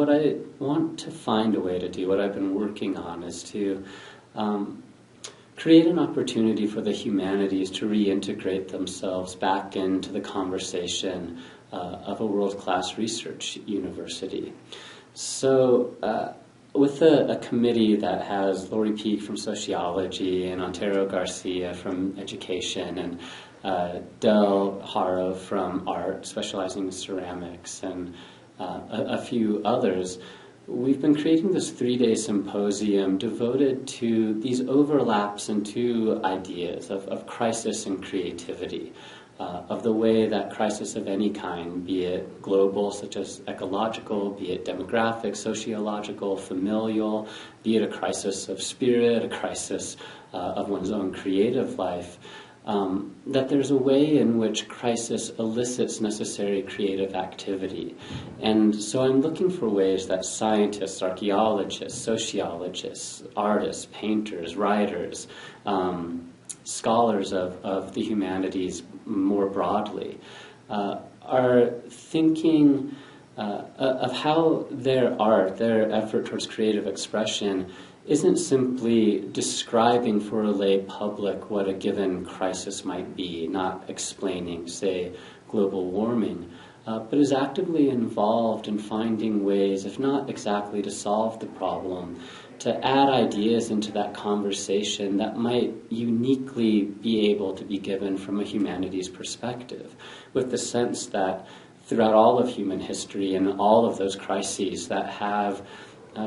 what I want to find a way to do, what I've been working on, is to create an opportunity for the humanities to reintegrate themselves back into the conversation of a world-class research university. So with a committee that has Laurie Peake from sociology and Ontario Garcia from education and Del Haro from art, specializing in ceramics, and a few others, we've been creating this 3-day symposium devoted to these overlaps and two ideas of crisis and creativity, of the way that crisis of any kind, be it global, such as ecological, be it demographic, sociological, familial, be it a crisis of spirit, a crisis of one's own creative life, that there's a way in which crisis elicits necessary creative activity. And so I'm looking for ways that scientists, archaeologists, sociologists, artists, painters, writers, scholars of the humanities more broadly, are thinking of how their art, their effort towards creative expression, isn't simply describing for a lay public what a given crisis might be, not explaining, say, global warming, but is actively involved in finding ways, if not exactly to solve the problem, to add ideas into that conversation that might uniquely be able to be given from a humanities perspective, with the sense that throughout all of human history and all of those crises that have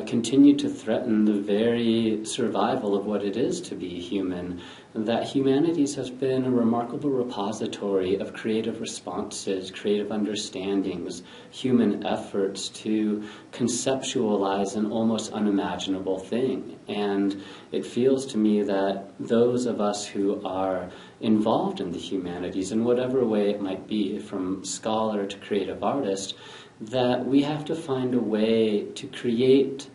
continued to threaten the very survival of what it is to be human, that humanities has been a remarkable repository of creative responses, creative understandings, human efforts to conceptualize an almost unimaginable thing. And it feels to me that those of us who are involved in the humanities, in whatever way it might be, from scholar to creative artist, that we have to find a way to create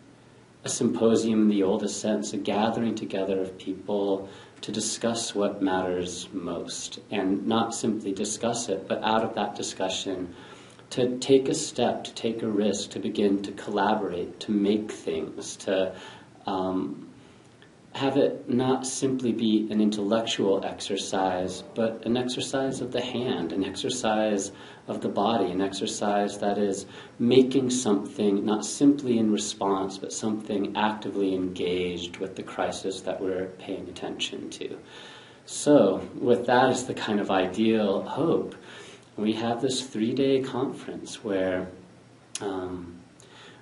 a symposium in the oldest sense, a gathering together of people to discuss what matters most, and not simply discuss it, but out of that discussion to take a step, to take a risk, to begin to collaborate, to make things, to have it not simply be an intellectual exercise, but an exercise of the hand, an exercise of the body, an exercise that is making something not simply in response, but something actively engaged with the crisis that we're paying attention to. So, with that as the kind of ideal hope, we have this 3-day conference where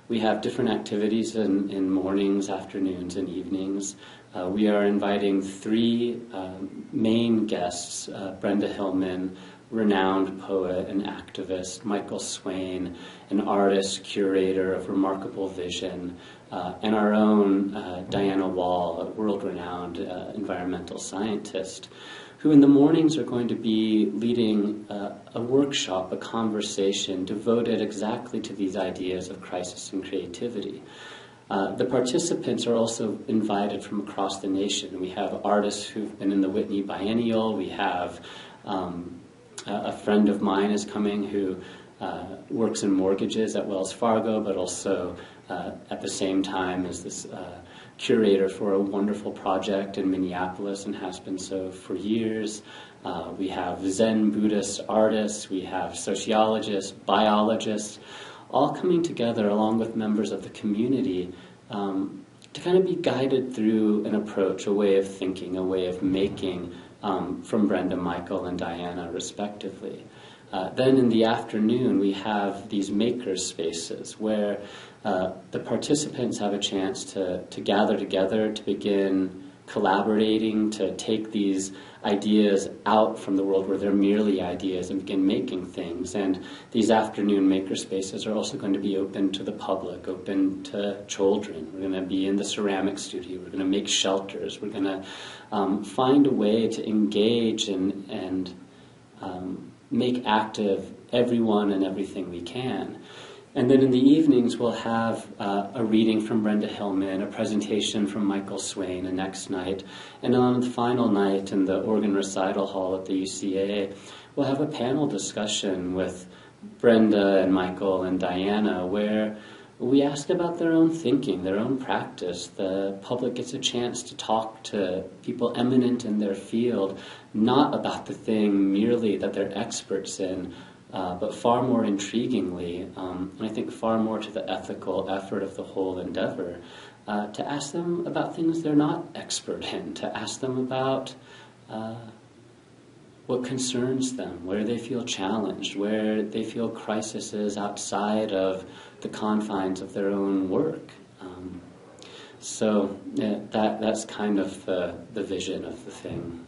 we have different activities in mornings, afternoons, and evenings. We are inviting 3 main guests, Brenda Hillman, renowned poet and activist, Michael Swain, an artist, curator of remarkable vision, and our own Diana Wall, a world-renowned environmental scientist, who in the mornings are going to be leading a workshop, a conversation devoted exactly to these ideas of crisis and creativity. The participants are also invited from across the nation. We have artists who've been in the Whitney Biennial. We have a friend of mine is coming who works in mortgages at Wells Fargo, but also at the same time is this curator for a wonderful project in Minneapolis and has been so for years. We have Zen Buddhist artists, we have sociologists, biologists, all coming together along with members of the community to kind of be guided through an approach, a way of thinking, a way of making from Brenda, Michael, and Diana, respectively. Then in the afternoon, we have these maker spaces where the participants have a chance to gather together, to begin collaborating, to take these ideas out from the world where they're merely ideas and begin making things. And these afternoon maker spaces are also going to be open to the public, open to children. We're going to be in the ceramic studio. We're going to make shelters. We're going to find a way to engage and make active everyone and everything we can. And then in the evenings, we'll have a reading from Brenda Hillman, a presentation from Michael Swain the next night. And on the final night in the organ recital hall at the UCA, we'll have a panel discussion with Brenda and Michael and Diana where we ask about their own thinking, their own practice. The public gets a chance to talk to people eminent in their field, not about the thing merely that they're experts in, but far more intriguingly, and I think far more to the ethical effort of the whole endeavor, to ask them about things they're not expert in, to ask them about what concerns them, where they feel challenged, where they feel crises outside of the confines of their own work. So that's kind of the vision of the thing.